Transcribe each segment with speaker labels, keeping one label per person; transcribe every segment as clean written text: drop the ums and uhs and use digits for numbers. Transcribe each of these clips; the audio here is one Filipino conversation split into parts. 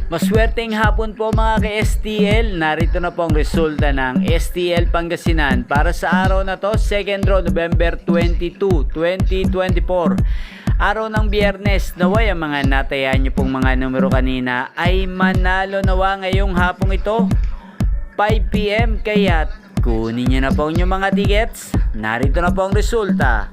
Speaker 1: Maswerteng hapon po mga ka-STL. Narito na po ang resulta ng STL Pangasinan para sa araw na to, 2nd row, November 22, 2024. Araw ng Biyernes. Naway ang mga natayaan nyo pong mga numero kanina ay manalo nawa ngayong hapong ito, 5 PM. Kaya kunin nyo na po yung mga tickets. Narito na po ang resulta.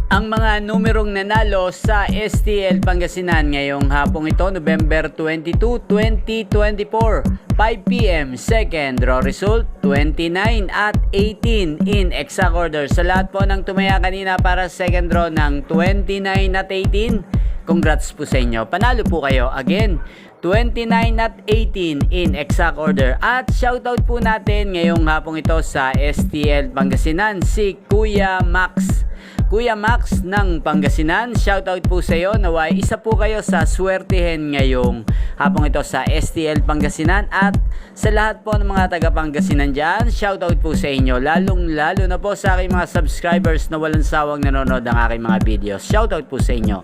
Speaker 1: Ang mga numerong nanalo sa STL Pangasinan ngayong hapong ito, November 22, 2024, 5 PM, second raw result, 29 at 18 in exact order. Sa lahat po ng tumaya kanina para second raw ng 29 at 18, congrats po sa inyo. Panalo po kayo. Again, 29 at 18 in exact order. At shoutout po natin ngayong hapong ito sa STL Pangasinan, si Kuya Max. Kuya Max ng Pangasinan, shoutout po sa iyo. Naway isa po kayo sa swertihin ngayong hapong ito sa STL Pangasinan. At sa lahat po ng mga taga Pangasinan dyan, shoutout po sa inyo. Lalong lalo na po sa aking mga subscribers na walang sawang nanonood ng aking mga videos. Shoutout po sa inyo.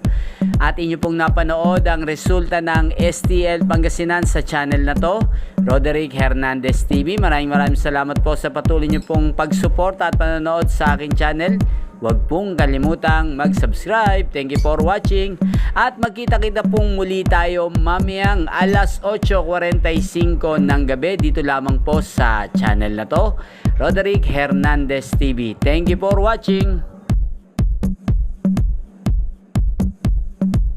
Speaker 1: At inyo pong napanood ang resulta ng STL Pangasinan sa channel na to, Roderick Hernandez TV. Maraming salamat po sa patuloy nyo pong pagsuporta at panonood sa aking channel. Huwag pong kalimutang mag-subscribe. Thank you for watching. At magkita-kita pong muli tayo mamayang alas 8:45 ng gabi. Dito lamang po sa channel na to, Roderick Hernandez TV. Thank you for watching.